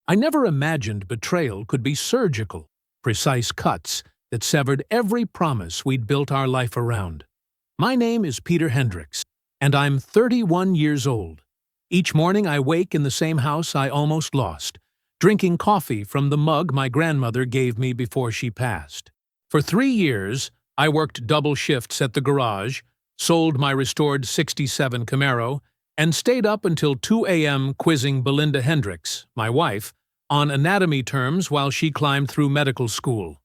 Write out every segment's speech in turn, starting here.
I never imagined betrayal could be surgical, precise cuts that severed every promise we'd built our life around. My name is Peter Hendricks, and I'm 31 years old. Each morning I wake in the same house I almost lost, drinking coffee from the mug my grandmother gave me before she passed. For 3 years, I worked double shifts at the garage, sold my restored '67 Camaro, and stayed up until 2 a.m. quizzing Belinda Hendricks, my wife, on anatomy terms while she climbed through medical school.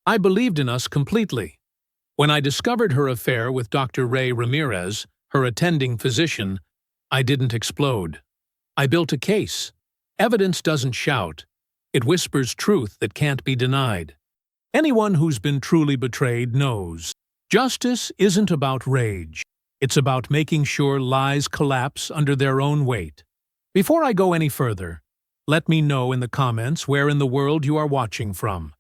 I believed in us completely. When I discovered her affair with Dr. Ray Ramirez, her attending physician, I didn't explode. I built a case. Evidence doesn't shout. It whispers truth that can't be denied. Anyone who's been truly betrayed knows. Justice isn't about rage. It's about making sure lies collapse under their own weight. Before I go any further, let me know in the comments where in the world you are watching from.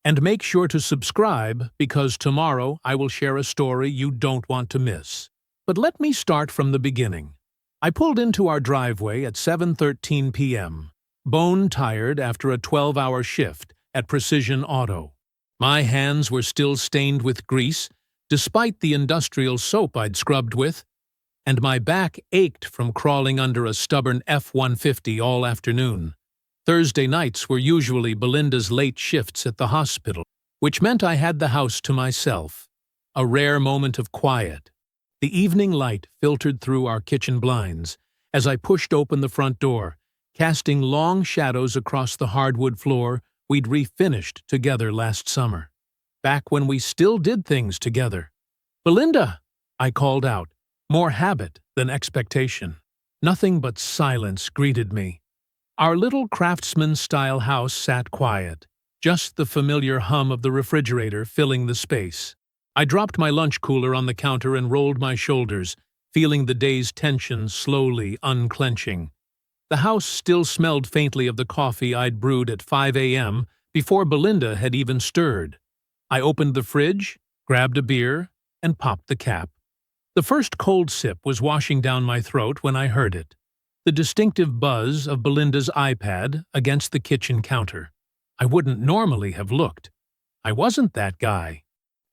And make sure to subscribe because tomorrow I will share a story you don't want to miss. But let me start from the beginning. I pulled into our driveway at 7:13 p.m., bone-tired after a 12-hour shift at Precision Auto. My hands were still stained with grease, despite the industrial soap I'd scrubbed with, and my back ached from crawling under a stubborn F-150 all afternoon. Thursday nights were usually Belinda's late shifts at the hospital, which meant I had the house to myself. A rare moment of quiet. The evening light filtered through our kitchen blinds as I pushed open the front door, casting long shadows across the hardwood floor we'd refinished together last summer, back when we still did things together. "Belinda!" I called out, more habit than expectation. Nothing but silence greeted me. Our little craftsman-style house sat quiet, just the familiar hum of the refrigerator filling the space. I dropped my lunch cooler on the counter and rolled my shoulders, feeling the day's tension slowly unclenching. The house still smelled faintly of the coffee I'd brewed at 5 a.m. before Belinda had even stirred. I opened the fridge, grabbed a beer, and popped the cap. The first cold sip was washing down my throat when I heard it. The distinctive buzz of Belinda's iPad against the kitchen counter. I wouldn't normally have looked. I wasn't that guy.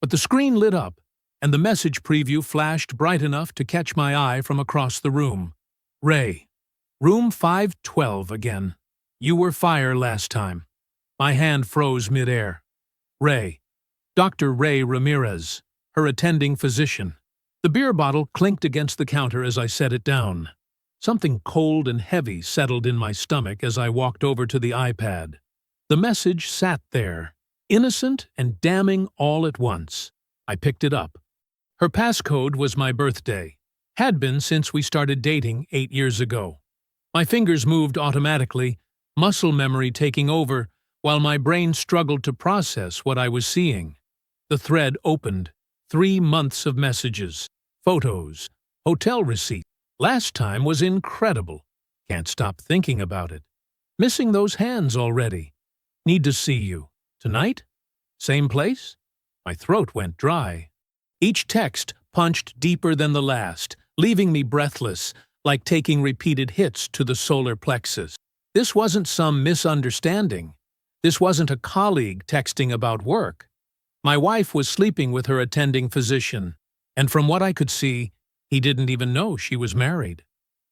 But the screen lit up, and the message preview flashed bright enough to catch my eye from across the room. "Ray, room 512 again. You were fire last time." My hand froze midair. Ray. Dr. Ray Ramirez, her attending physician. The beer bottle clinked against the counter as I set it down. Something cold and heavy settled in my stomach as I walked over to the iPad. The message sat there, innocent and damning all at once. I picked it up. Her passcode was my birthday. Had been since we started dating 8 years ago. My fingers moved automatically, muscle memory taking over, while my brain struggled to process what I was seeing. The thread opened. 3 months of messages, photos, hotel receipts. Last time was incredible. Can't stop thinking about it. Missing those hands already. Need to see you. Tonight? Same place? My throat went dry. Each text punched deeper than the last, leaving me breathless, like taking repeated hits to the solar plexus. This wasn't some misunderstanding. This wasn't a colleague texting about work. My wife was sleeping with her attending physician, and from what I could see, he didn't even know she was married.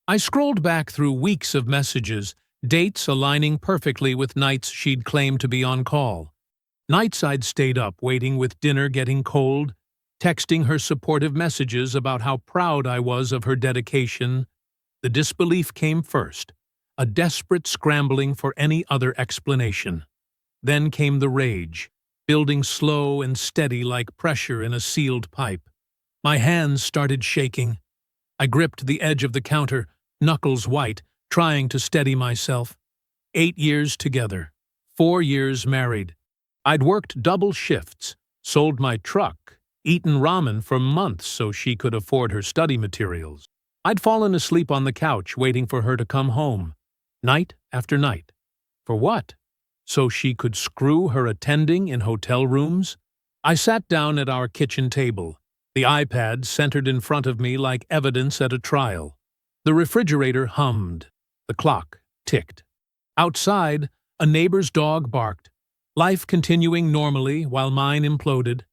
I scrolled back through weeks of messages, dates aligning perfectly with nights she'd claimed to be on call. Nights I'd stayed up waiting with dinner getting cold, texting her supportive messages about how proud I was of her dedication. The disbelief came first, a desperate scrambling for any other explanation. Then came the rage, building slow and steady like pressure in a sealed pipe. My hands started shaking. I gripped the edge of the counter, knuckles white, trying to steady myself. 8 years together, 4 years married. I'd worked double shifts, sold my truck, eaten ramen for months so she could afford her study materials. I'd fallen asleep on the couch waiting for her to come home, night after night. For what? So she could screw her attending in hotel rooms? I sat down at our kitchen table, the iPad centered in front of me like evidence at a trial. The refrigerator hummed. The clock ticked. Outside, A neighbor's dog barked, life continuing normally while mine imploded.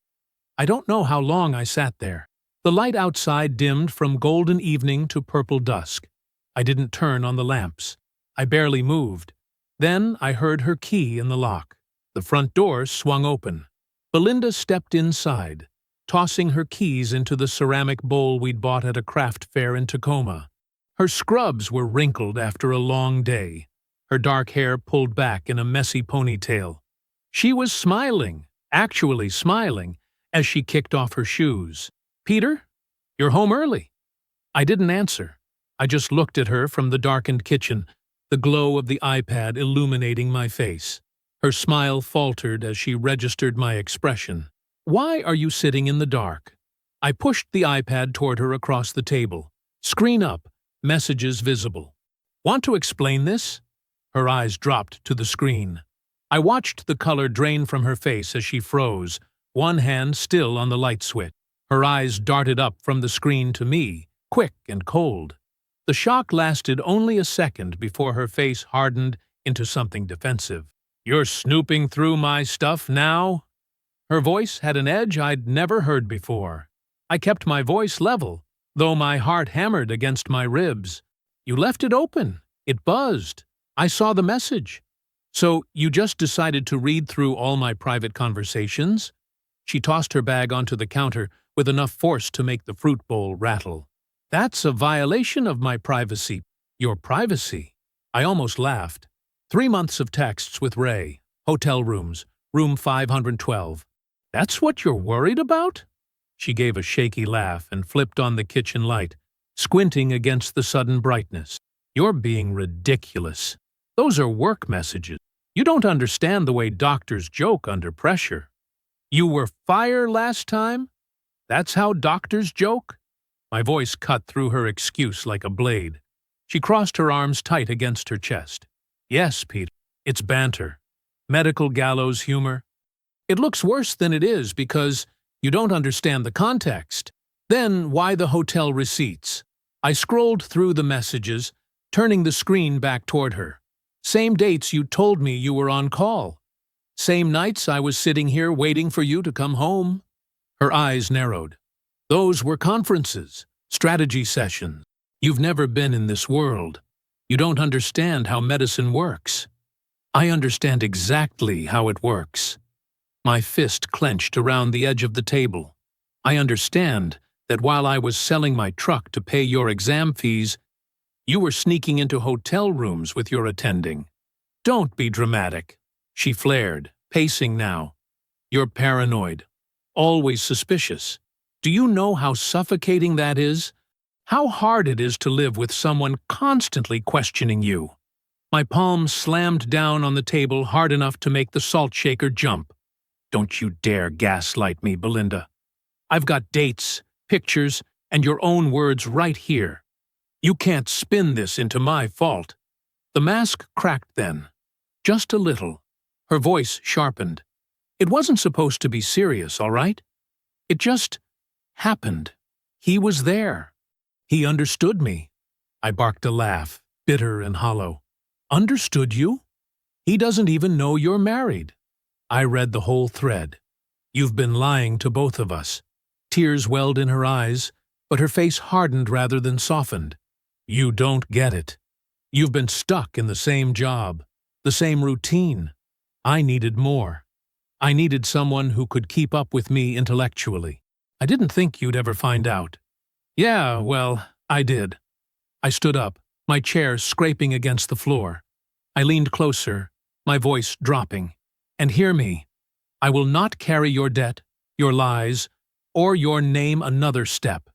I don't know how long I sat there. The light outside dimmed from golden evening to purple dusk. I didn't turn on the lamps. I barely moved. Then I heard her key in the lock. The front door swung open. Belinda stepped inside, tossing her keys into the ceramic bowl we'd bought at a craft fair in Tacoma. Her scrubs were wrinkled after a long day, her dark hair pulled back in a messy ponytail. She was smiling, actually smiling, as she kicked off her shoes. "Peter, you're home early." I didn't answer. I just looked at her from the darkened kitchen, the glow of the iPad illuminating my face. Her smile faltered as she registered my expression. "Why are you sitting in the dark?" I pushed the iPad toward her across the table. Screen up, messages visible. "Want to explain this?" Her eyes dropped to the screen. I watched the color drain from her face as she froze, one hand still on the light switch. Her eyes darted up from the screen to me, quick and cold. The shock lasted only a second before her face hardened into something defensive. "You're snooping through my stuff now?" Her voice had an edge I'd never heard before. I kept my voice level, though my heart hammered against my ribs. "You left it open. It buzzed. I saw the message. So you just decided to read through all my private conversations?" She tossed her bag onto the counter with enough force to make the fruit bowl rattle. "That's a violation of my privacy." "Your privacy?" I almost laughed. 3 months of texts with Ray. Hotel rooms. Room 512. "That's what you're worried about?" She gave a shaky laugh and flipped on the kitchen light, squinting against the sudden brightness. "You're being ridiculous. Those are work messages. You don't understand the way doctors joke under pressure. You were fire last time? That's how doctors joke?" My voice cut through her excuse like a blade. She crossed her arms tight against her chest. "Yes, Peter, it's banter. Medical gallows humor. It looks worse than it is because you don't understand the context. Then why the hotel receipts?" I scrolled through the messages, turning the screen back toward her. "Same dates you told me you were on call. Same nights I was sitting here waiting for you to come home." Her eyes narrowed. "Those were conferences, strategy sessions. You've never been in this world. You don't understand how medicine works." "I understand exactly how it works." My fist clenched around the edge of the table. "I understand that while I was selling my truck to pay your exam fees, you were sneaking into hotel rooms with your attending." "Don't be dramatic," she flared, pacing now. "You're paranoid. Always suspicious. Do you know how suffocating that is? How hard it is to live with someone constantly questioning you?" My palm slammed down on the table hard enough to make the salt shaker jump. "Don't you dare gaslight me, Belinda. I've got dates, pictures, and your own words right here. You can't spin this into my fault." The mask cracked then. Just a little. Her voice sharpened. "It wasn't supposed to be serious, all right? It just happened. He was there. He understood me." I barked a laugh, bitter and hollow. "Understood you? He doesn't even know you're married." I read the whole thread. "You've been lying to both of us." Tears welled in her eyes, but her face hardened rather than softened. "You don't get it. You've been stuck in the same job, the same routine. I needed more. I needed someone who could keep up with me intellectually. I didn't think you'd ever find out." "Yeah, well, I did." I stood up, my chair scraping against the floor. I leaned closer, my voice dropping. "And hear me. I will not carry your debt, your lies, or your name another step."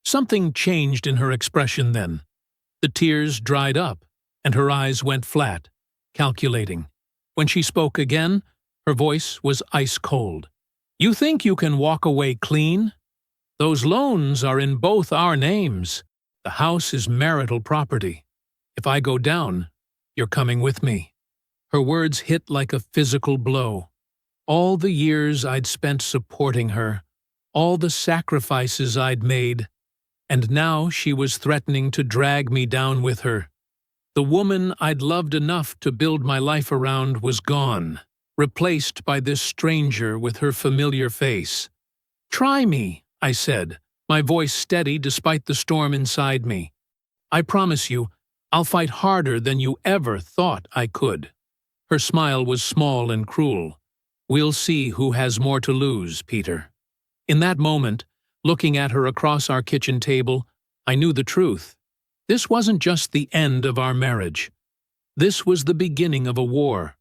Something changed in her expression then. The tears dried up, and her eyes went flat, calculating. When she spoke again, her voice was ice cold. "You think you can walk away clean? Those loans are in both our names. The house is marital property. If I go down, you're coming with me." Her words hit like a physical blow. All the years I'd spent supporting her, all the sacrifices I'd made, and now she was threatening to drag me down with her. The woman I'd loved enough to build my life around was gone, replaced by this stranger with her familiar face. "Try me," I said, my voice steady despite the storm inside me. "I promise you, I'll fight harder than you ever thought I could." Her smile was small and cruel. "We'll see who has more to lose, Peter." In that moment, looking at her across our kitchen table, I knew the truth. This wasn't just the end of our marriage. This was the beginning of a war,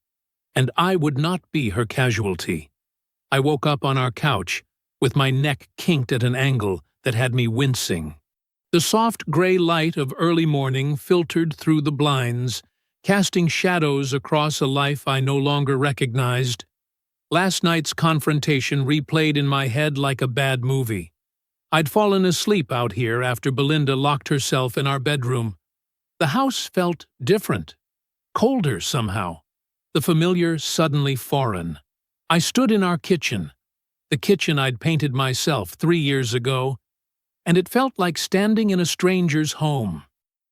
and I would not be her casualty. I woke up on our couch, with my neck kinked at an angle that had me wincing. The soft gray light of early morning filtered through the blinds, casting shadows across a life I no longer recognized. Last night's confrontation replayed in my head like a bad movie. I'd fallen asleep out here after Belinda locked herself in our bedroom. The house felt different, colder somehow, the familiar suddenly foreign. I stood in our kitchen, the kitchen I'd painted myself 3 years ago, and it felt like standing in a stranger's home.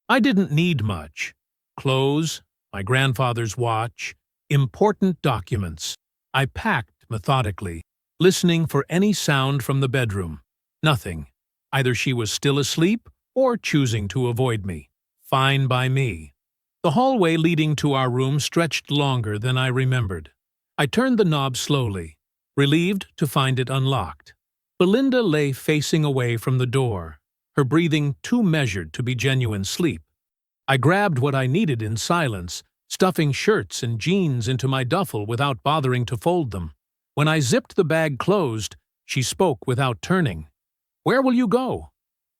I didn't need much. Clothes, my grandfather's watch, important documents. I packed methodically, listening for any sound from the bedroom. Nothing. Either she was still asleep or choosing to avoid me. Fine by me. The hallway leading to our room stretched longer than I remembered. I turned the knob slowly, relieved to find it unlocked. Belinda lay facing away from the door, her breathing too measured to be genuine sleep. I grabbed what I needed in silence, stuffing shirts and jeans into my duffel without bothering to fold them. When I zipped the bag closed, she spoke without turning. "Where will you go?"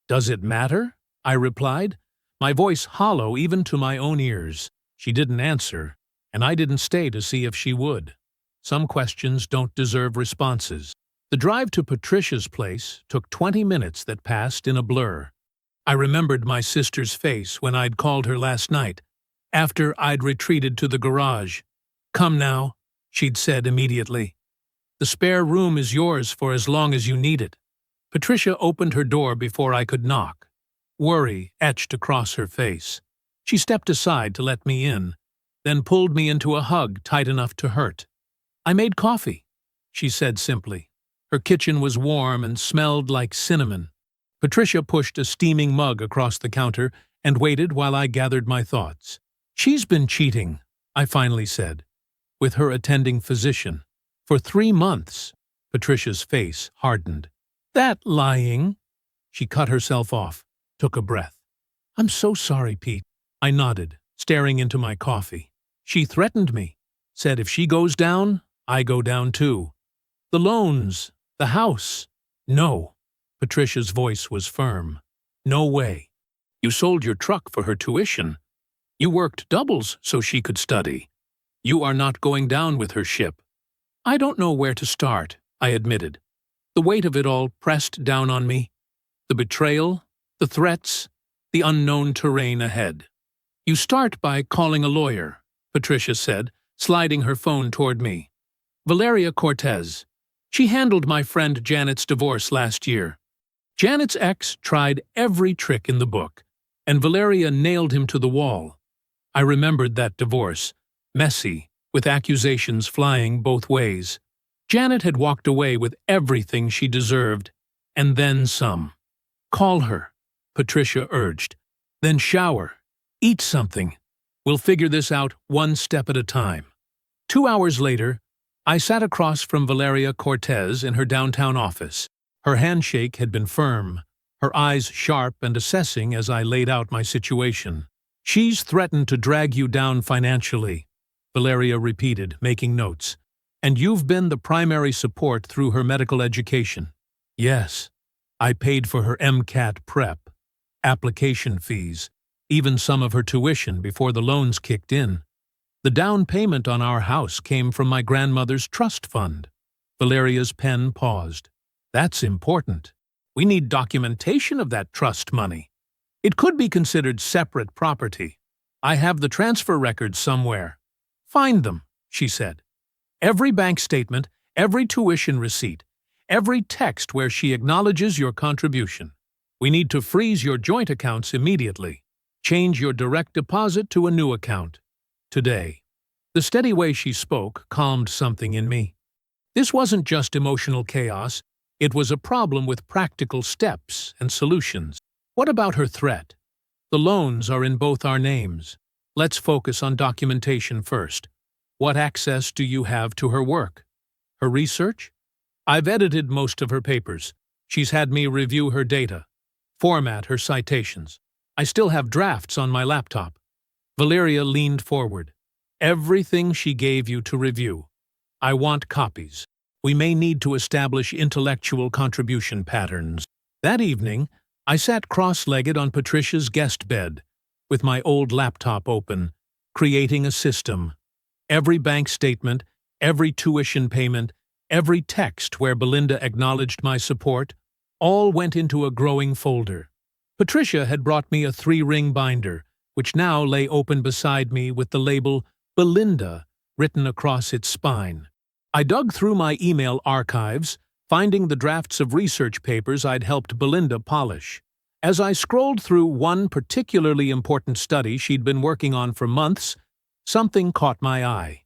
"Does it matter?" I replied, my voice hollow even to my own ears. She didn't answer, and I didn't stay to see if she would. Some questions don't deserve responses. The drive to Patricia's place took 20 minutes that passed in a blur. I remembered my sister's face when I'd called her last night, after I'd retreated to the garage. "Come now," she'd said immediately. "The spare room is yours for as long as you need it." Patricia opened her door before I could knock. Worry etched across her face. She stepped aside to let me in, then pulled me into a hug tight enough to hurt. "I made coffee," she said simply. Her kitchen was warm and smelled like cinnamon. Patricia pushed a steaming mug across the counter and waited while I gathered my thoughts. "She's been cheating," I finally said, "with her attending physician. For 3 months." Patricia's face hardened. "That lying?" She cut herself off, took a breath. "I'm so sorry, Pete." I nodded, staring into my coffee. "She threatened me, said if she goes down, I go down too. The loans, the house." "No." Patricia's voice was firm. "No way. You sold your truck for her tuition. You worked doubles so she could study. You are not going down with her ship." "I don't know where to start," I admitted. The weight of it all pressed down on me. The betrayal, the threats, the unknown terrain ahead. "You start by calling a lawyer," Patricia said, sliding her phone toward me. "Valeria Cortez. She handled my friend Janet's divorce last year. Janet's ex tried every trick in the book, and Valeria nailed him to the wall. I remembered that divorce, messy, with accusations flying both ways. Janet had walked away with everything she deserved, and then some. "Call her," Patricia urged. "Then shower. Eat something. We'll figure this out one step at a time." 2 hours later, I sat across from Valeria Cortez in her downtown office. Her handshake had been firm, her eyes sharp and assessing as I laid out my situation. "She's threatened to drag you down financially," Valeria repeated, making notes. "And you've been the primary support through her medical education." "Yes. I paid for her MCAT prep, application fees, even some of her tuition before the loans kicked in. The down payment on our house came from my grandmother's trust fund." Valeria's pen paused. "That's important. We need documentation of that trust money. It could be considered separate property. I have the transfer records somewhere." "Find them," she said. "Every bank statement, every tuition receipt, every text where she acknowledges your contribution. We need to freeze your joint accounts immediately." Change your direct deposit to a new account. Today. The steady way she spoke calmed something in me. This wasn't just emotional chaos, it was a problem with practical steps and solutions. What about her threat? The loans are in both our names. Let's focus on documentation first. What access do you have to her work? Her research? I've edited most of her papers. She's had me review her data, format her citations. I still have drafts on my laptop. Valeria leaned forward. Everything she gave you to review. I want copies. We may need to establish intellectual contribution patterns. That evening, I sat cross-legged on Patricia's guest bed, with my old laptop open, creating a system. Every bank statement, every tuition payment, every text where Belinda acknowledged my support, all went into a growing folder. Patricia had brought me a 3-ring binder, which now lay open beside me with the label Belinda written across its spine. I dug through my email archives, finding the drafts of research papers I'd helped Belinda polish. As I scrolled through one particularly important study she'd been working on for months, something caught my eye.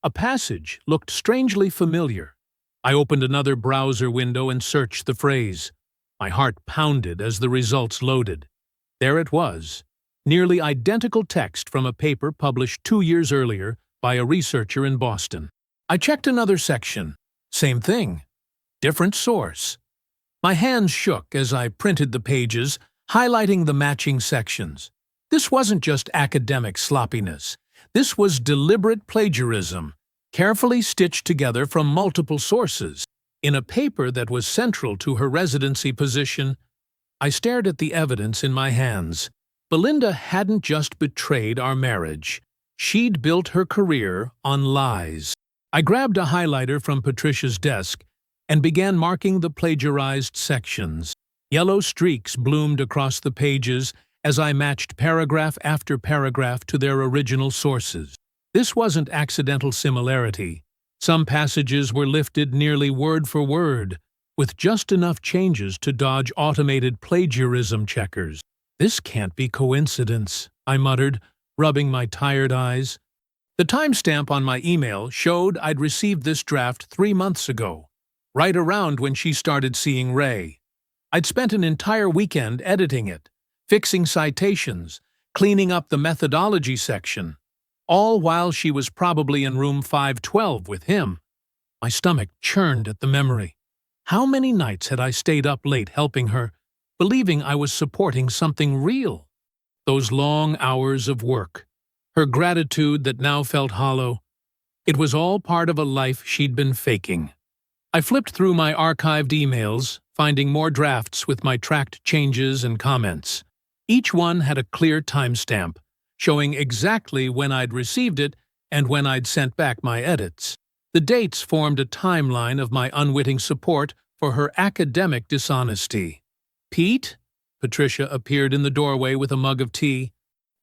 A passage looked strangely familiar. I opened another browser window and searched the phrase. My heart pounded as the results loaded. There it was, nearly identical text from a paper published 2 years earlier by a researcher in Boston. I checked another section. Same thing. Different source. My hands shook as I printed the pages, highlighting the matching sections. This wasn't just academic sloppiness. This was deliberate plagiarism, carefully stitched together from multiple sources. In a paper that was central to her residency position, I stared at the evidence in my hands. Belinda hadn't just betrayed our marriage. She'd built her career on lies. I grabbed a highlighter from Patricia's desk and began marking the plagiarized sections. Yellow streaks bloomed across the pages as I matched paragraph after paragraph to their original sources. This wasn't accidental similarity. Some passages were lifted nearly word for word, with just enough changes to dodge automated plagiarism checkers. This can't be coincidence, I muttered, rubbing my tired eyes. The timestamp on my email showed I'd received this draft 3 months ago, right around when she started seeing Ray. I'd spent an entire weekend editing it, fixing citations, cleaning up the methodology section, all while she was probably in room 512 with him. My stomach churned at the memory. How many nights had I stayed up late helping her, believing I was supporting something real? Those long hours of work, her gratitude that now felt hollow, it was all part of a life she'd been faking. I flipped through my archived emails, finding more drafts with my tracked changes and comments. Each one had a clear timestamp, showing exactly when I'd received it and when I'd sent back my edits. The dates formed a timeline of my unwitting support for her academic dishonesty. "Pete?" Patricia appeared in the doorway with a mug of tea.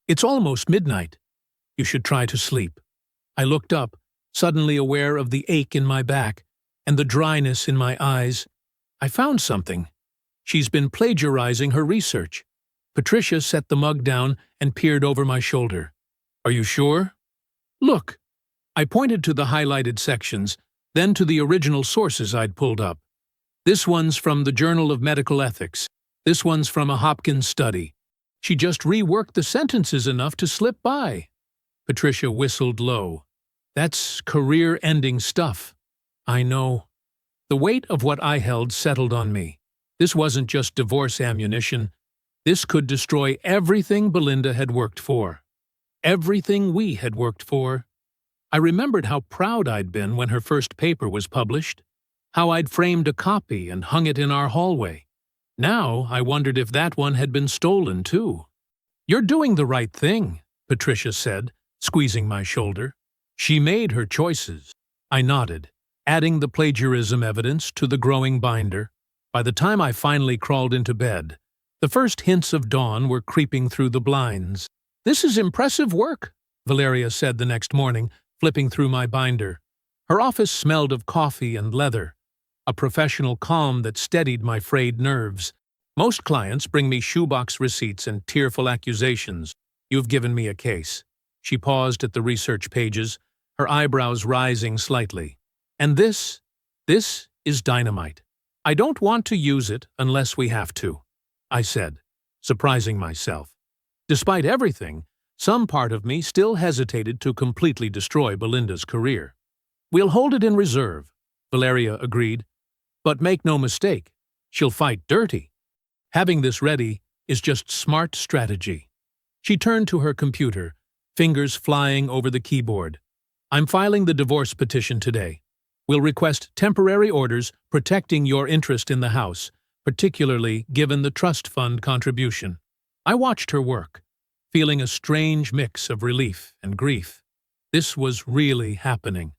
"It's almost midnight. You should try to sleep." I looked up, suddenly aware of the ache in my back and the dryness in my eyes. I found something. She's been plagiarizing her research. Patricia set the mug down and peered over my shoulder. "Are you sure?" "Look." I pointed to the highlighted sections, then to the original sources I'd pulled up. "This one's from the Journal of Medical Ethics. This one's from a Hopkins study. She just reworked the sentences enough to slip by." Patricia whistled low. "That's career-ending stuff." "I know." The weight of what I held settled on me. This wasn't just divorce ammunition. This could destroy everything Belinda had worked for. Everything we had worked for. I remembered how proud I'd been when her first paper was published, how I'd framed a copy and hung it in our hallway. Now I wondered if that one had been stolen too. "You're doing the right thing," Patricia said, squeezing my shoulder. She made her choices. I nodded, adding the plagiarism evidence to the growing binder. By the time I finally crawled into bed, the first hints of dawn were creeping through the blinds. "This is impressive work," Valeria said the next morning, flipping through my binder. Her office smelled of coffee and leather, a professional calm that steadied my frayed nerves. Most clients bring me shoebox receipts and tearful accusations. You've given me a case. She paused at the research pages, her eyebrows rising slightly. And this is dynamite. I don't want to use it unless we have to, I said, surprising myself. Despite everything, some part of me still hesitated to completely destroy Belinda's career. We'll hold it in reserve, Valeria agreed. But make no mistake, she'll fight dirty. Having this ready is just smart strategy. She turned to her computer, fingers flying over the keyboard. I'm filing the divorce petition today. We'll request temporary orders protecting your interest in the house, particularly given the trust fund contribution. I watched her work, feeling a strange mix of relief and grief. This was really happening.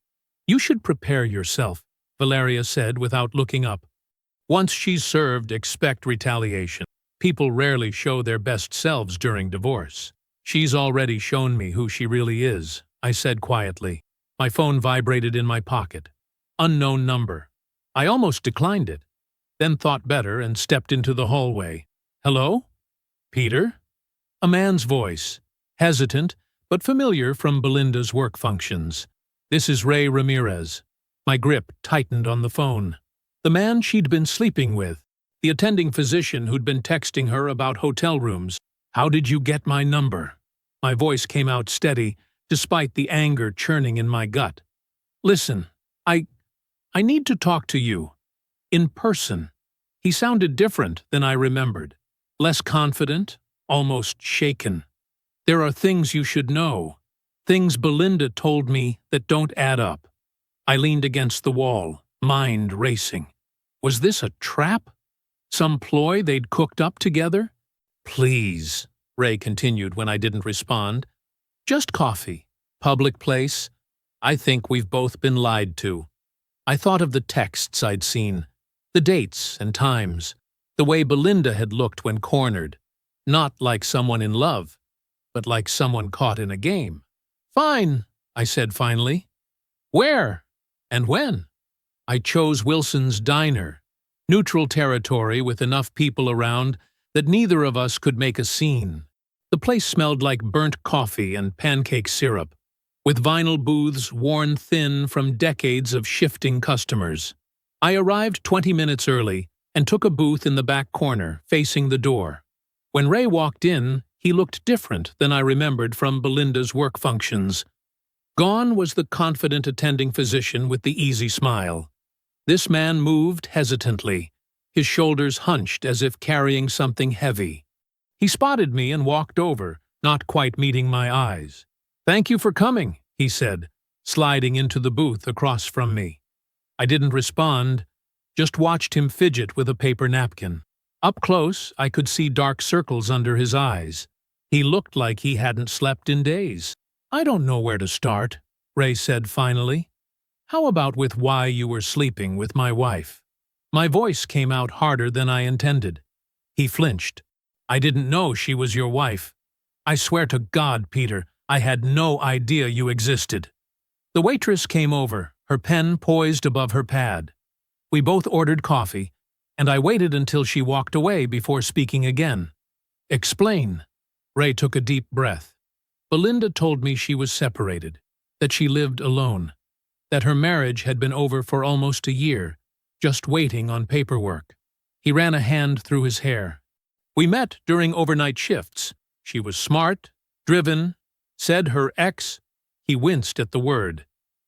You should prepare yourself, Valeria said without looking up. Once she's served, expect retaliation. People rarely show their best selves during divorce. She's already shown me who she really is, I said quietly. My phone vibrated in my pocket. Unknown number. I almost declined it, then thought better and stepped into the hallway. Hello? Peter? A man's voice, hesitant but familiar from Belinda's work functions. This is Ray Ramirez. My grip tightened on the phone. The man she'd been sleeping with, the attending physician who'd been texting her about hotel rooms. How did you get my number? My voice came out steady, despite the anger churning in my gut. Listen, I need to talk to you. In person. He sounded different than I remembered. Less confident, almost shaken. There are things you should know. Things Belinda told me that don't add up. I leaned against the wall, mind racing. Was this a trap? Some ploy they'd cooked up together? Please, Ray continued when I didn't respond. Just coffee. Public place. I think we've both been lied to. I thought of the texts I'd seen, the dates and times, the way Belinda had looked when cornered. Not like someone in love, but like someone caught in a game. Fine, I said finally. Where? And when? I chose Wilson's Diner, neutral territory with enough people around that neither of us could make a scene. The place smelled like burnt coffee and pancake syrup, with vinyl booths worn thin from decades of shifting customers. I arrived 20 minutes early and took a booth in the back corner, facing the door. When Ray walked in, he looked different than I remembered from Belinda's work functions. Gone was the confident attending physician with the easy smile. This man moved hesitantly, his shoulders hunched as if carrying something heavy. He spotted me and walked over, not quite meeting my eyes. "Thank you for coming," he said, sliding into the booth across from me. I didn't respond, just watched him fidget with a paper napkin. Up close, I could see dark circles under his eyes. He looked like he hadn't slept in days. "I don't know where to start," Ray said finally. "How about with why you were sleeping with my wife?" My voice came out harder than I intended. He flinched. "I didn't know she was your wife. I swear to God, Peter, I had no idea you existed." The waitress came over, her pen poised above her pad. We both ordered coffee, and I waited until she walked away before speaking again. "Explain." Ray took a deep breath. "Belinda told me she was separated, that she lived alone, that her marriage had been over for almost a year, just waiting on paperwork." He ran a hand through his hair. "We met during overnight shifts. She was smart, driven, said her ex," he winced at the word,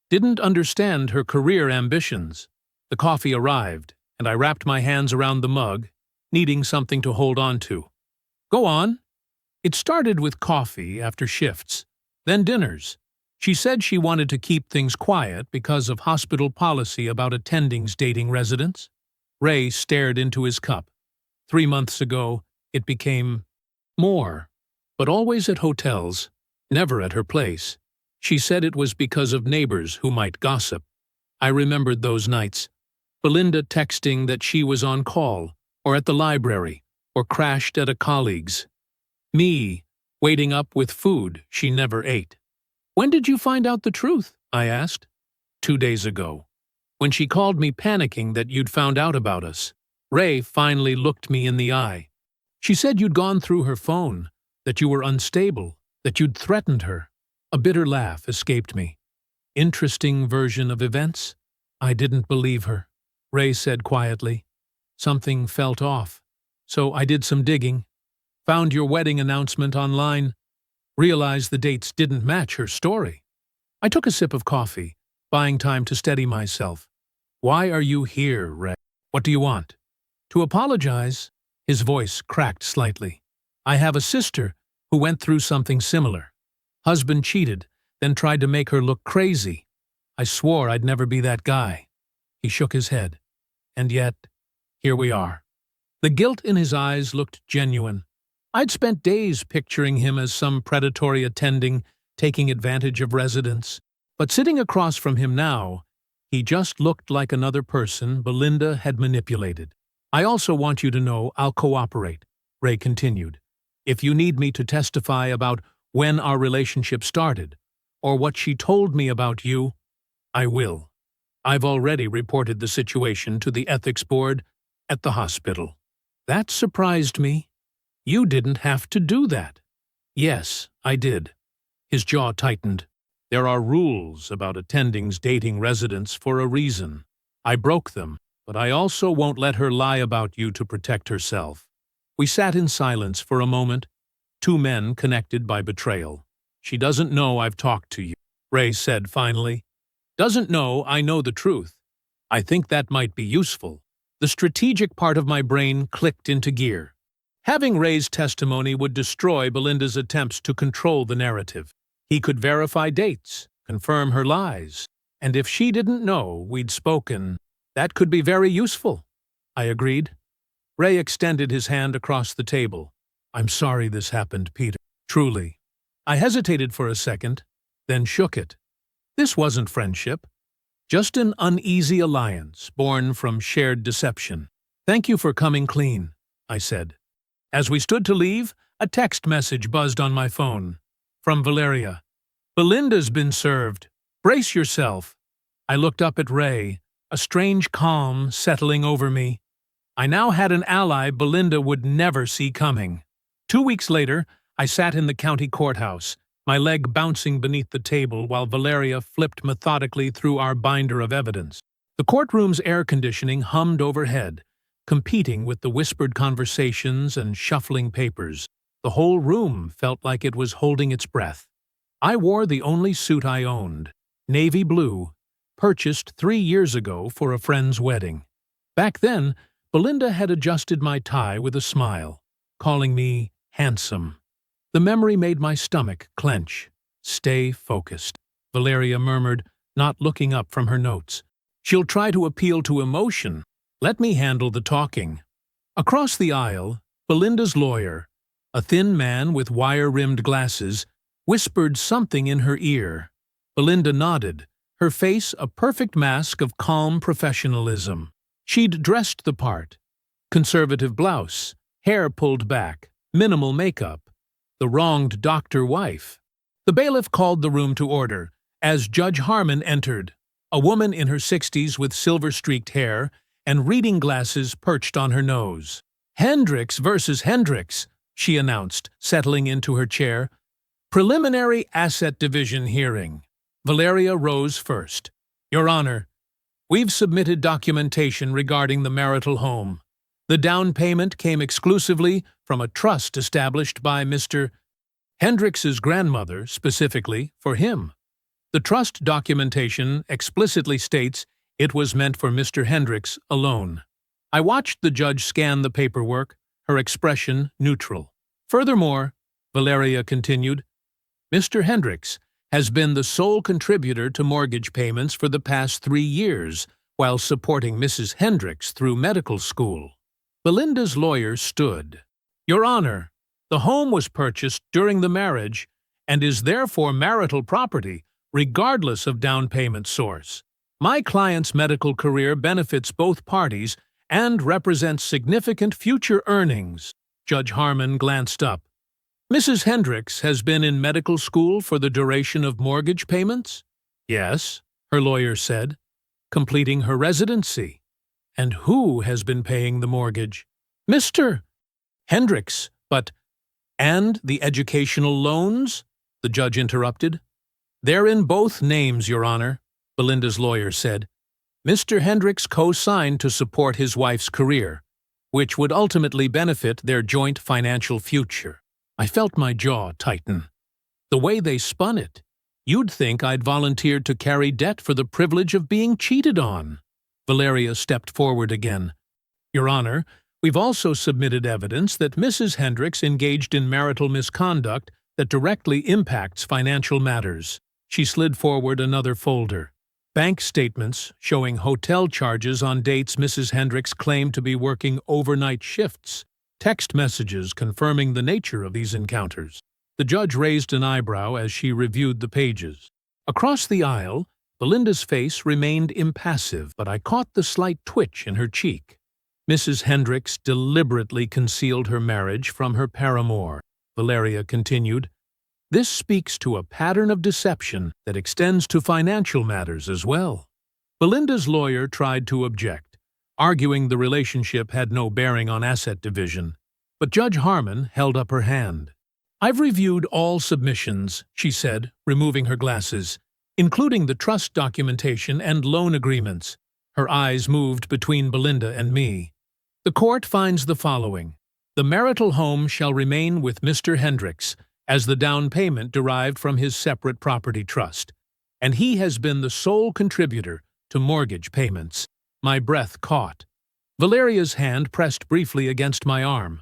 "didn't understand her career ambitions." The coffee arrived, and I wrapped my hands around the mug, needing something to hold on to. "Go on." "It started with coffee after shifts, then dinners. She said she wanted to keep things quiet because of hospital policy about attendings dating residents." Ray stared into his cup. 3 months ago, it became more, but always at hotels, never at her place. She said it was because of neighbors who might gossip. I remembered those nights. Belinda texting that she was on call, or at the library, or crashed at a colleague's. Me, waiting up with food she never ate. "When did you find out the truth?" I asked. 2 days ago. When she called me panicking that you'd found out about us. Ray finally looked me in the eye. She said you'd gone through her phone, that you were unstable, that you'd threatened her. A bitter laugh escaped me. Interesting version of events? I didn't believe her. Ray said quietly. Something felt off. So I did some digging. Found your wedding announcement online. Realized the dates didn't match her story. I took a sip of coffee, buying time to steady myself. Why are you here, Ray? What do you want? To apologize. His voice cracked slightly. I have a sister who went through something similar. Husband cheated, then tried to make her look crazy. I swore I'd never be that guy. He shook his head. And yet, here we are. The guilt in his eyes looked genuine. I'd spent days picturing him as some predatory attending, taking advantage of residents. But sitting across from him now, he just looked like another person Belinda had manipulated. I also want you to know I'll cooperate, Ray continued. If you need me to testify about when our relationship started, or what she told me about you, I will. I've already reported the situation to the ethics board at the hospital. That surprised me. You didn't have to do that. Yes, I did. His jaw tightened. There are rules about attendings dating residents for a reason. I broke them, but I also won't let her lie about you to protect herself. We sat in silence for a moment, two men connected by betrayal. She doesn't know I've talked to you, Ray said finally. Doesn't know I know the truth. I think that might be useful. The strategic part of my brain clicked into gear. Having Ray's testimony would destroy Belinda's attempts to control the narrative. He could verify dates, confirm her lies, and if she didn't know we'd spoken, that could be very useful. I agreed. Ray extended his hand across the table. I'm sorry this happened, Peter. Truly. I hesitated for a second, then shook it. This wasn't friendship, just an uneasy alliance born from shared deception. Thank you for coming clean, I said. As we stood to leave, a text message buzzed on my phone. From Valeria. Belinda's been served. Brace yourself. I looked up at Ray, a strange calm settling over me. I now had an ally Belinda would never see coming. 2 weeks later, I sat in the county courthouse, my leg bouncing beneath the table while Valeria flipped methodically through our binder of evidence. The courtroom's air conditioning hummed overhead, competing with the whispered conversations and shuffling papers. The whole room felt like it was holding its breath. I wore the only suit I owned, navy blue, purchased 3 years ago for a friend's wedding. Back then, Belinda had adjusted my tie with a smile, calling me handsome. The memory made my stomach clench. Stay focused, Valeria murmured, not looking up from her notes. She'll try to appeal to emotion. Let me handle the talking. Across the aisle, Belinda's lawyer, a thin man with wire-rimmed glasses, whispered something in her ear. Belinda nodded, her face a perfect mask of calm professionalism. She'd dressed the part. Conservative blouse, hair pulled back, minimal makeup. The wronged doctor wife. The bailiff called the room to order as Judge Harmon entered, a woman in her 60s with silver-streaked hair and reading glasses perched on her nose. Hendricks versus Hendricks, she announced, settling into her chair. Preliminary Asset Division hearing. Valeria rose first. Your Honor, we've submitted documentation regarding the marital home. The down payment came exclusively from a trust established by Mr. Hendricks's grandmother, specifically for him. The trust documentation explicitly states it was meant for Mr. Hendricks alone. I watched the judge scan the paperwork, her expression neutral. Furthermore, Valeria continued, Mr. Hendricks has been the sole contributor to mortgage payments for the past 3 years, while supporting Mrs. Hendricks through medical school. Belinda's lawyer stood. Your Honor, the home was purchased during the marriage and is therefore marital property, regardless of down payment source. My client's medical career benefits both parties and represents significant future earnings. Judge Harmon glanced up. Mrs. Hendricks has been in medical school for the duration of mortgage payments? Yes, her lawyer said, completing her residency. And who has been paying the mortgage? Mr. Hendricks, but— And the educational loans? The judge interrupted. They're in both names, Your Honor, Belinda's lawyer said. Mr. Hendricks co-signed to support his wife's career, which would ultimately benefit their joint financial future. I felt my jaw tighten. The way they spun it, you'd think I'd volunteered to carry debt for the privilege of being cheated on. Valeria stepped forward again. Your Honor, we've also submitted evidence that Mrs. Hendricks engaged in marital misconduct that directly impacts financial matters. She slid forward another folder. Bank statements showing hotel charges on dates Mrs. Hendricks claimed to be working overnight shifts. Text messages confirming the nature of these encounters. The judge raised an eyebrow as she reviewed the pages. Across the aisle, Belinda's face remained impassive, but I caught the slight twitch in her cheek. Mrs. Hendricks deliberately concealed her marriage from her paramour, Valeria continued. This speaks to a pattern of deception that extends to financial matters as well. Belinda's lawyer tried to object, arguing the relationship had no bearing on asset division, but Judge Harmon held up her hand. I've reviewed all submissions, she said, removing her glasses, including the trust documentation and loan agreements. Her eyes moved between Belinda and me. The court finds the following. The marital home shall remain with Mr. Hendricks, as the down payment derived from his separate property trust, and he has been the sole contributor to mortgage payments. My breath caught. Valeria's hand pressed briefly against my arm.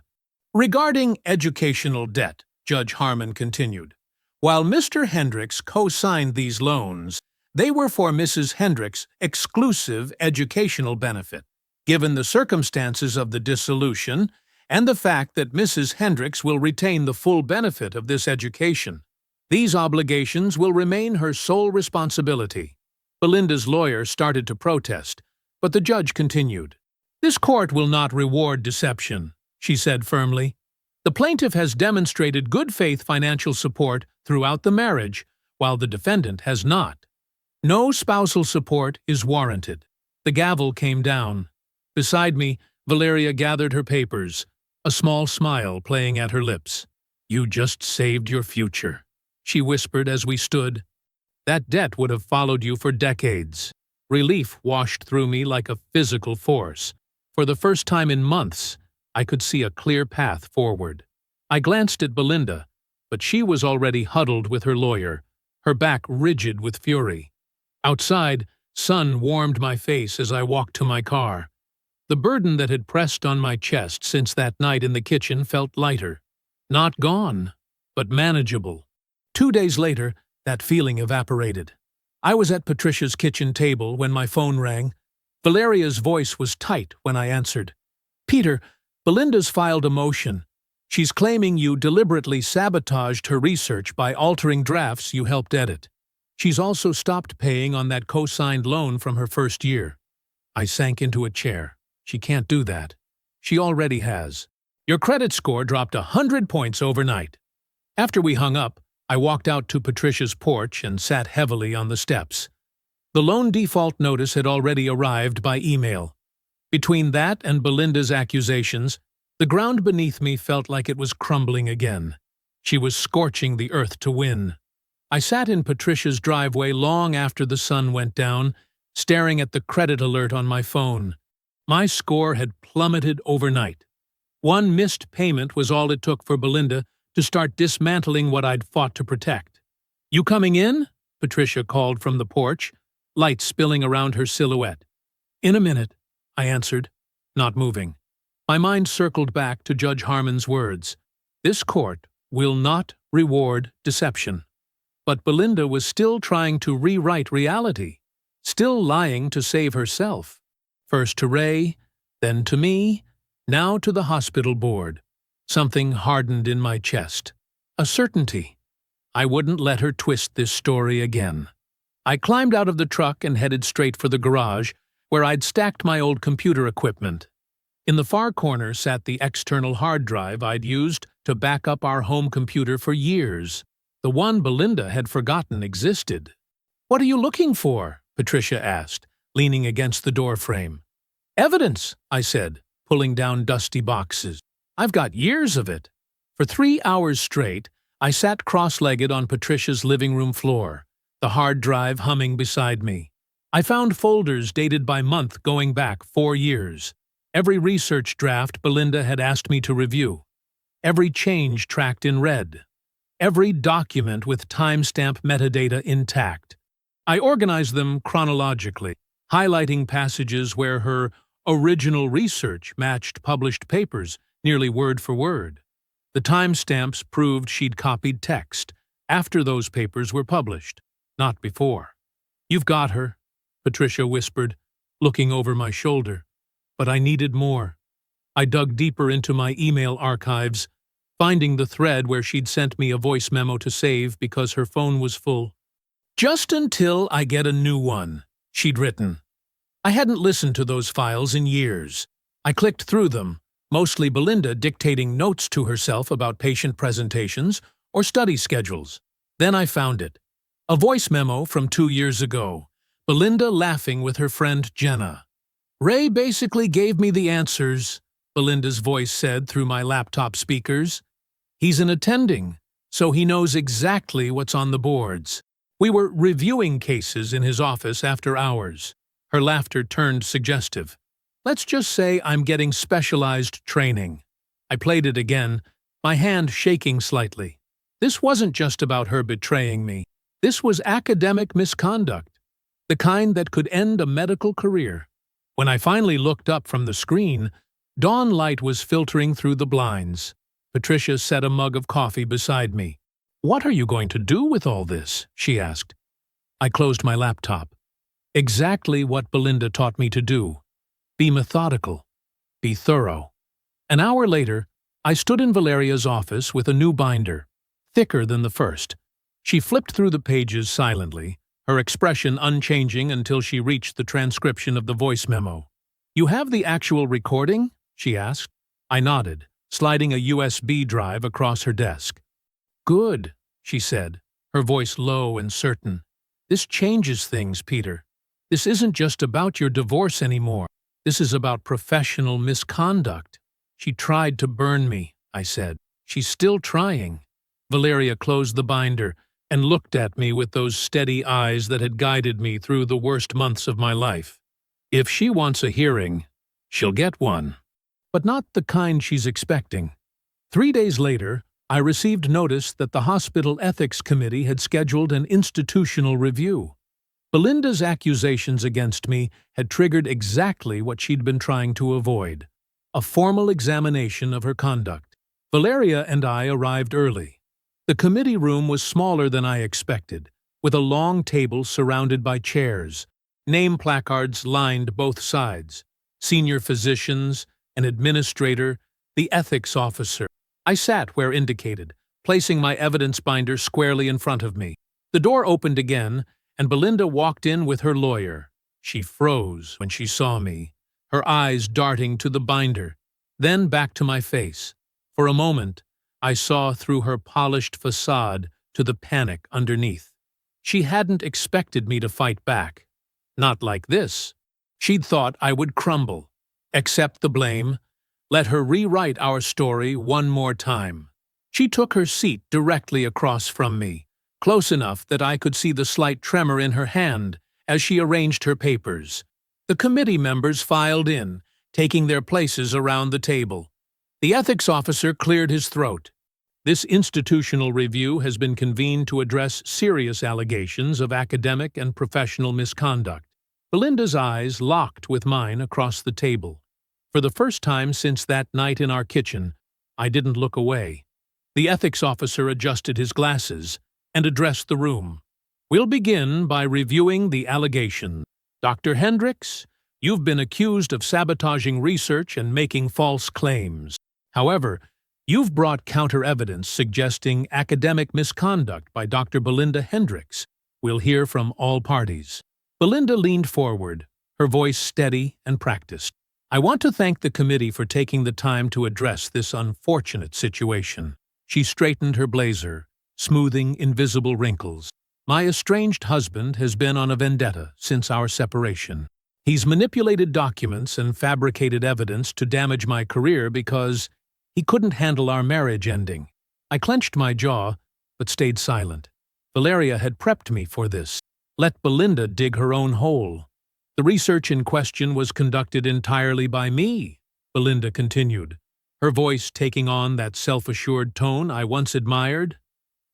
Regarding educational debt, Judge Harmon continued, while Mr. Hendricks co-signed these loans, they were for Mrs. Hendricks' exclusive educational benefit. Given the circumstances of the dissolution, and the fact that Mrs. Hendricks will retain the full benefit of this education, these obligations will remain her sole responsibility. Belinda's lawyer started to protest, but the judge continued. This court will not reward deception, she said firmly. The plaintiff has demonstrated good faith financial support throughout the marriage, while the defendant has not. No spousal support is warranted. The gavel came down. Beside me, Valeria gathered her papers, a small smile playing at her lips. You just saved your future, she whispered as we stood. That debt would have followed you for decades. Relief washed through me like a physical force. For the first time in months, I could see a clear path forward. I glanced at Belinda, but she was already huddled with her lawyer, her back rigid with fury. Outside, sun warmed my face as I walked to my car. The burden that had pressed on my chest since that night in the kitchen felt lighter. Not gone, but manageable. 2 days later, that feeling evaporated. I was at Patricia's kitchen table when my phone rang. Valeria's voice was tight when I answered. Peter, Belinda's filed a motion. She's claiming you deliberately sabotaged her research by altering drafts you helped edit. She's also stopped paying on that co-signed loan from her first year. I sank into a chair. She can't do that. She already has. Your credit score dropped 100 points overnight. After we hung up, I walked out to Patricia's porch and sat heavily on the steps. The loan default notice had already arrived by email. Between that and Belinda's accusations, the ground beneath me felt like it was crumbling again. She was scorching the earth to win. I sat in Patricia's driveway long after the sun went down, staring at the credit alert on my phone. My score had plummeted overnight. One missed payment was all it took for Belinda to start dismantling what I'd fought to protect. You coming in? Patricia called from the porch, light spilling around her silhouette. In a minute, I answered, not moving. My mind circled back to Judge Harmon's words. This court will not reward deception. But Belinda was still trying to rewrite reality, still lying to save herself. First to Ray, then to me, now to the hospital board. Something hardened in my chest. A certainty. I wouldn't let her twist this story again. I climbed out of the truck and headed straight for the garage, where I'd stacked my old computer equipment. In the far corner sat the external hard drive I'd used to back up our home computer for years. The one Belinda had forgotten existed. What are you looking for? Patricia asked, leaning against the doorframe. Evidence, I said, pulling down dusty boxes. I've got years of it. For 3 hours straight, I sat cross-legged on Patricia's living room floor, the hard drive humming beside me. I found folders dated by month going back 4 years. Every research draft Belinda had asked me to review. Every change tracked in red. Every document with timestamp metadata intact. I organized them chronologically, highlighting passages where her original research matched published papers nearly word for word. The timestamps proved she'd copied text after those papers were published, not before. "You've got her," Patricia whispered, looking over my shoulder. But I needed more. I dug deeper into my email archives, finding the thread where she'd sent me a voice memo to save because her phone was full. "Just until I get a new one," she'd written. I hadn't listened to those files in years. I clicked through them, mostly Belinda dictating notes to herself about patient presentations or study schedules. Then I found it. A voice memo from 2 years ago, Belinda laughing with her friend Jenna. "Ray basically gave me the answers," Belinda's voice said through my laptop speakers. "He's an attending, so he knows exactly what's on the boards." We were reviewing cases in his office after hours. Her laughter turned suggestive. "Let's just say I'm getting specialized training." I played it again, my hand shaking slightly. This wasn't just about her betraying me. This was academic misconduct, the kind that could end a medical career. When I finally looked up from the screen, dawn light was filtering through the blinds. Patricia set a mug of coffee beside me. "What are you going to do with all this?" she asked. I closed my laptop. Exactly what Belinda taught me to do. Be methodical. Be thorough. An hour later, I stood in Valeria's office with a new binder, thicker than the first. She flipped through the pages silently, her expression unchanging until she reached the transcription of the voice memo. "You have the actual recording?" she asked. I nodded, sliding a USB drive across her desk. "Good," she said, her voice low and certain. "This changes things, Peter. This isn't just about your divorce anymore. This is about professional misconduct." "She tried to burn me," I said. "She's still trying." Valeria closed the binder and looked at me with those steady eyes that had guided me through the worst months of my life. "If she wants a hearing, she'll get one. But not the kind she's expecting." 3 days later, I received notice that the hospital ethics committee had scheduled an institutional review. Belinda's accusations against me had triggered exactly what she'd been trying to avoid: a formal examination of her conduct. Valeria and I arrived early. The committee room was smaller than I expected, with a long table surrounded by chairs. Name placards lined both sides. Senior physicians, an administrator, the ethics officer. I sat where indicated, placing my evidence binder squarely in front of me. The door opened again, and Belinda walked in with her lawyer. She froze when she saw me, her eyes darting to the binder, then back to my face. For a moment, I saw through her polished facade to the panic underneath. She hadn't expected me to fight back. Not like this. She'd thought I would crumble, accept the blame, let her rewrite our story one more time. She took her seat directly across from me, close enough that I could see the slight tremor in her hand as she arranged her papers. The committee members filed in, taking their places around the table. The ethics officer cleared his throat. "This institutional review has been convened to address serious allegations of academic and professional misconduct." Belinda's eyes locked with mine across the table. For the first time since that night in our kitchen, I didn't look away. The ethics officer adjusted his glasses and addressed the room. "We'll begin by reviewing the allegations. Dr. Hendricks, you've been accused of sabotaging research and making false claims. However, you've brought counter-evidence suggesting academic misconduct by Dr. Belinda Hendricks. We'll hear from all parties." Belinda leaned forward, her voice steady and practiced. "I want to thank the committee for taking the time to address this unfortunate situation." She straightened her blazer, smoothing invisible wrinkles. "My estranged husband has been on a vendetta since our separation. He's manipulated documents and fabricated evidence to damage my career because he couldn't handle our marriage ending. I clenched my jaw, but stayed silent. Valeria had prepped me for this. Let Belinda dig her own hole. The research in question was conducted entirely by me, Belinda continued, her voice taking on that self-assured tone I once admired.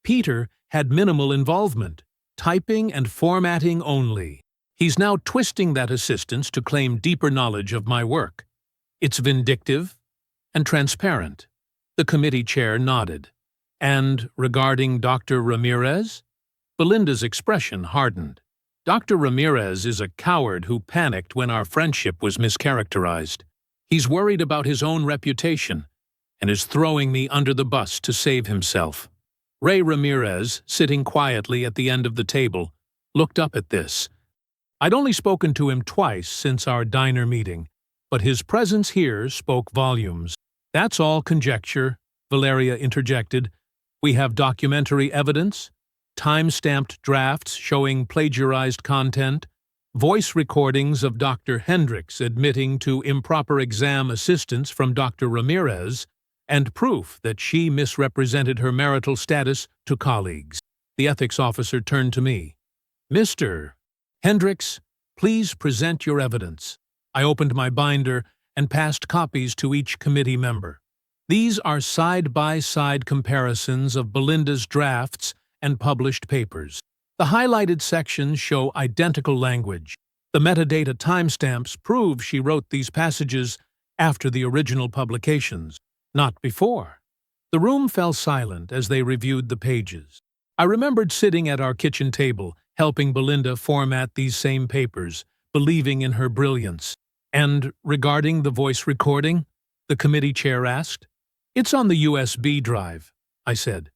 Peter had minimal involvement, typing and formatting only. He's now twisting that assistance to claim deeper knowledge of my work. It's vindictive and transparent. The committee chair nodded. And regarding Dr. Ramirez? Belinda's expression hardened. Dr. Ramirez is a coward who panicked when our friendship was mischaracterized. He's worried about his own reputation and is throwing me under the bus to save himself. Ray Ramirez, sitting quietly at the end of the table, looked up at this. I'd only spoken to him twice since our diner meeting, but his presence here spoke volumes. That's all conjecture, Valeria interjected. We have documentary evidence, time-stamped drafts showing plagiarized content, voice recordings of Dr. Hendricks admitting to improper exam assistance from Dr. Ramirez, and proof that she misrepresented her marital status to colleagues. The ethics officer turned to me. Mr. Hendricks, please present your evidence. I opened my binder and passed copies to each committee member. These are side-by-side comparisons of Belinda's drafts and published papers. The highlighted sections show identical language. The metadata timestamps prove she wrote these passages after the original publications, not before. The room fell silent as they reviewed the pages. I remembered sitting at our kitchen table, helping Belinda format these same papers, believing in her brilliance. And regarding the voice recording, the committee chair asked. It's on the USB drive, I said.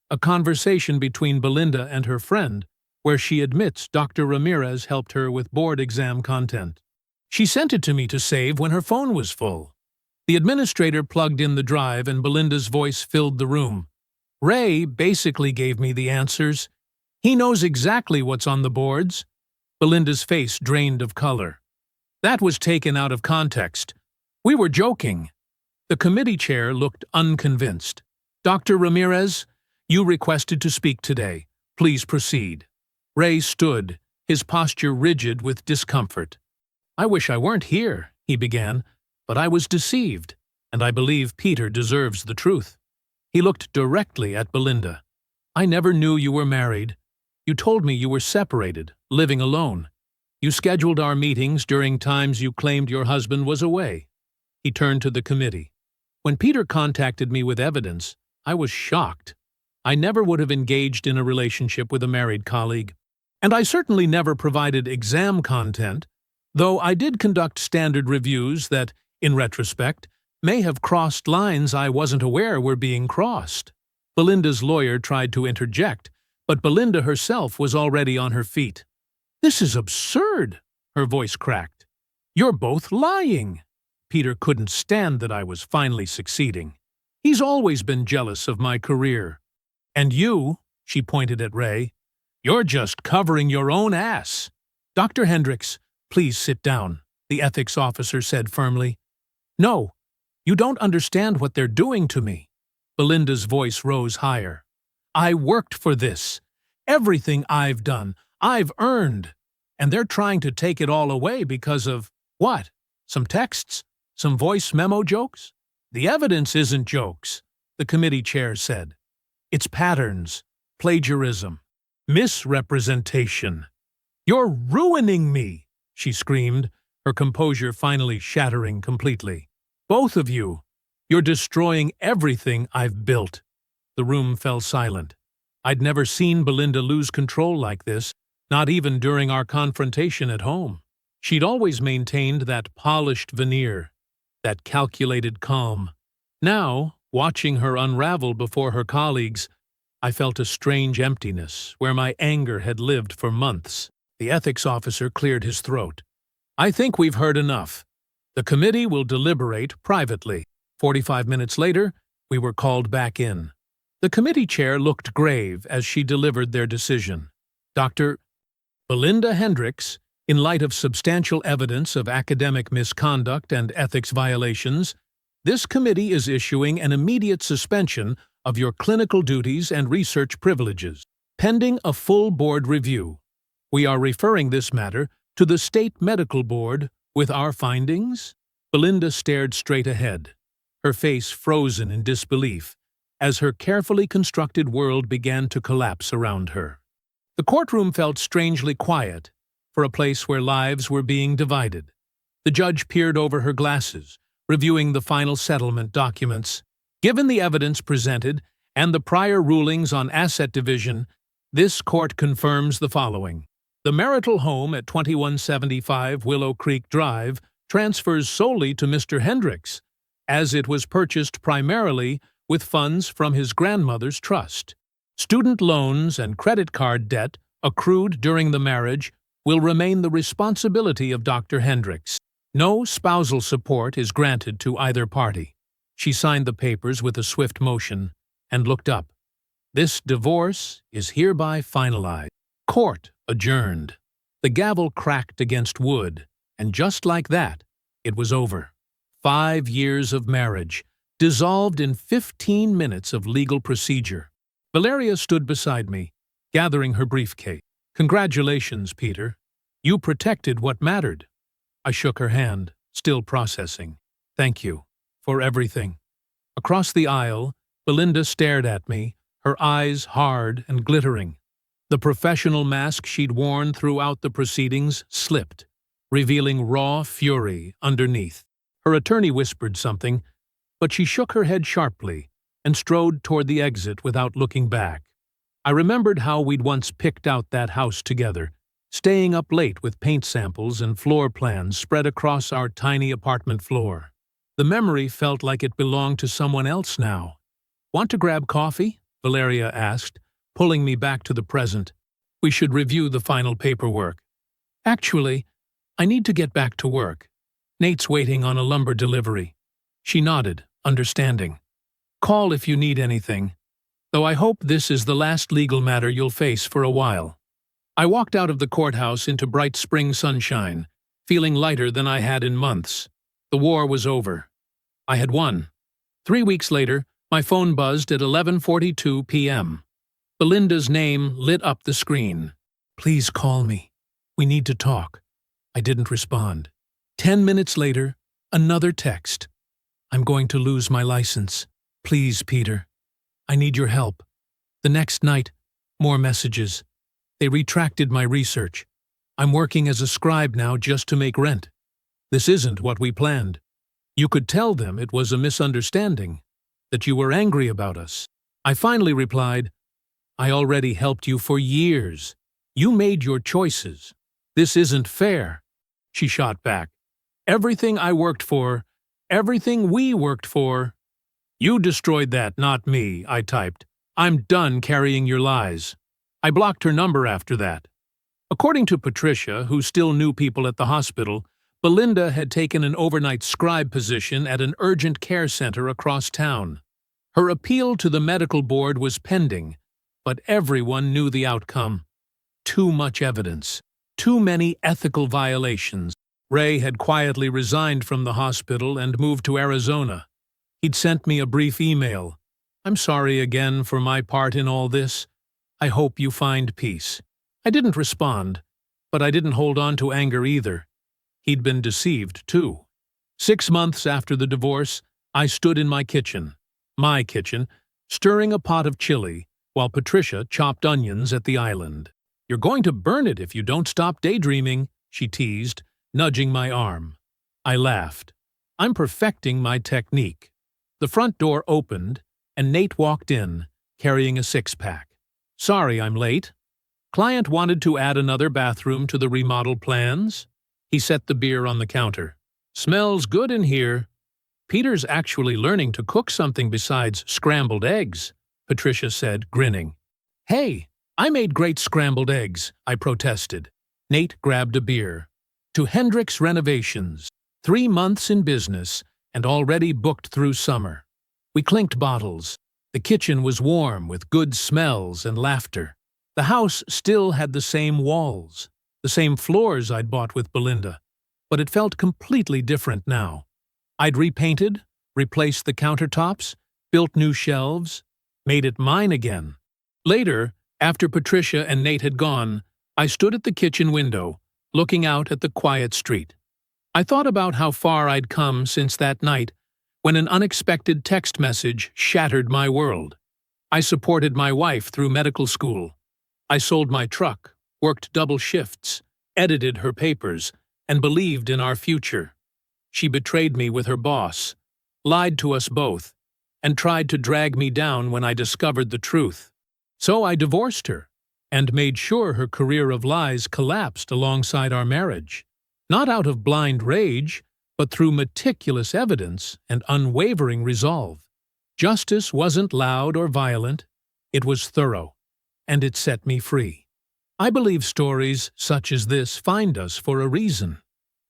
A conversation between Belinda and her friend, where she admits Dr. Ramirez helped her with board exam content. She sent it to me to save when her phone was full. The administrator plugged in the drive and Belinda's voice filled the room. Ray basically gave me the answers. He knows exactly what's on the boards. Belinda's face drained of color. That was taken out of context. We were joking. The committee chair looked unconvinced. Dr. Ramirez, you requested to speak today. Please proceed. Ray stood, his posture rigid with discomfort. I wish I weren't here, he began, but I was deceived, and I believe Peter deserves the truth. He looked directly at Belinda. I never knew you were married. You told me you were separated, living alone. You scheduled our meetings during times you claimed your husband was away. He turned to the committee. When Peter contacted me with evidence, I was shocked. I never would have engaged in a relationship with a married colleague. And I certainly never provided exam content, though I did conduct standard reviews that, in retrospect, may have crossed lines I wasn't aware were being crossed. Belinda's lawyer tried to interject, but Belinda herself was already on her feet. This is absurd, her voice cracked. You're both lying. Peter couldn't stand that I was finally succeeding. He's always been jealous of my career. And you, she pointed at Ray, you're just covering your own ass. Dr. Hendricks, please sit down, the ethics officer said firmly. No, you don't understand what they're doing to me. Belinda's voice rose higher. I worked for this. Everything I've done, I've earned. And they're trying to take it all away because of, what? Some texts? Some voice memo jokes? The evidence isn't jokes, the committee chair said. It's patterns, plagiarism, misrepresentation. You're ruining me, she screamed, her composure finally shattering completely. Both of you, you're destroying everything I've built. The room fell silent. I'd never seen Belinda lose control like this, not even during our confrontation at home. She'd always maintained that polished veneer, that calculated calm. Now, watching her unravel before her colleagues, I felt a strange emptiness where my anger had lived for months. The ethics officer cleared his throat. I think we've heard enough. The committee will deliberate privately. 45 minutes later, we were called back in. The committee chair looked grave as she delivered their decision. Dr. Belinda Hendricks In light of substantial evidence of academic misconduct and ethics violations, this committee is issuing an immediate suspension of your clinical duties and research privileges, pending a full board review. We are referring this matter to the State Medical Board with our findings." Belinda stared straight ahead, her face frozen in disbelief, as her carefully constructed world began to collapse around her. The courtroom felt strangely quiet, for a place where lives were being divided. The judge peered over her glasses, reviewing the final settlement documents. Given the evidence presented and the prior rulings on asset division, this court confirms the following. The marital home at 2175 Willow Creek Drive transfers solely to Mr. Hendricks, as it was purchased primarily with funds from his grandmother's trust. Student loans and credit card debt accrued during the marriage will remain the responsibility of Dr. Hendricks. No spousal support is granted to either party. She signed the papers with a swift motion and looked up. This divorce is hereby finalized. Court adjourned. The gavel cracked against wood, and just like that, it was over. 5 years of marriage, dissolved in 15 minutes of legal procedure. Valeria stood beside me, gathering her briefcase. "Congratulations, Peter. You protected what mattered." I shook her hand, still processing. "Thank you for everything." Across the aisle, Belinda stared at me, her eyes hard and glittering. The professional mask she'd worn throughout the proceedings slipped, revealing raw fury underneath. Her attorney whispered something, but she shook her head sharply and strode toward the exit without looking back. I remembered how we'd once picked out that house together, staying up late with paint samples and floor plans spread across our tiny apartment floor. The memory felt like it belonged to someone else now. "Want to grab coffee?" Valeria asked, pulling me back to the present. "We should review the final paperwork." "Actually, I need to get back to work. Nate's waiting on a lumber delivery." She nodded, understanding. "Call if you need anything. Though I hope this is the last legal matter you'll face for a while." I walked out of the courthouse into bright spring sunshine, feeling lighter than I had in months. The war was over. I had won. 3 weeks later, my phone buzzed at 11:42 p.m. Belinda's name lit up the screen. "Please call me. We need to talk." I didn't respond. 10 minutes later, another text. "I'm going to lose my license. Please, Peter. I need your help." The next night, more messages. They retracted my research. "I'm working as a scribe now just to make rent. This isn't what we planned. You could tell them it was a misunderstanding, that you were angry about us." I finally replied, "I already helped you for years. You made your choices. This isn't fair." She shot back. "Everything I worked for, everything we worked for." "You destroyed that, not me," I typed. "I'm done carrying your lies." I blocked her number after that. According to Patricia, who still knew people at the hospital, Belinda had taken an overnight scribe position at an urgent care center across town. Her appeal to the medical board was pending, but everyone knew the outcome. Too much evidence. Too many ethical violations. Ray had quietly resigned from the hospital and moved to Arizona. He'd sent me a brief email. "I'm sorry again for my part in all this. I hope you find peace." I didn't respond, but I didn't hold on to anger either. He'd been deceived, too. 6 months after the divorce, I stood in my kitchen, stirring a pot of chili, while Patricia chopped onions at the island. "You're going to burn it if you don't stop daydreaming," she teased, nudging my arm. I laughed. "I'm perfecting my technique." The front door opened, and Nate walked in, carrying a six-pack. "Sorry I'm late. Client wanted to add another bathroom to the remodel plans." He set the beer on the counter. "Smells good in here." "Peter's actually learning to cook something besides scrambled eggs," Patricia said, grinning. "Hey, I made great scrambled eggs," I protested. Nate grabbed a beer. "To Hendricks Renovations. 3 months in business, and already booked through summer." We clinked bottles. The kitchen was warm with good smells and laughter. The house still had the same walls, the same floors I'd bought with Belinda, but it felt completely different now. I'd repainted, replaced the countertops, built new shelves, made it mine again. Later, after Patricia and Nate had gone, I stood at the kitchen window, looking out at the quiet street. I thought about how far I'd come since that night when an unexpected text message shattered my world. I supported my wife through medical school. I sold my truck, worked double shifts, edited her papers, and believed in our future. She betrayed me with her boss, lied to us both, and tried to drag me down when I discovered the truth. So I divorced her and made sure her career of lies collapsed alongside our marriage. Not out of blind rage, but through meticulous evidence and unwavering resolve. Justice wasn't loud or violent, it was thorough, and it set me free. I believe stories such as this find us for a reason.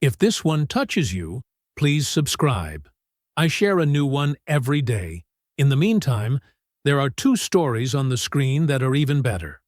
If this one touches you, please subscribe. I share a new one every day. In the meantime, there are 2 stories on the screen that are even better.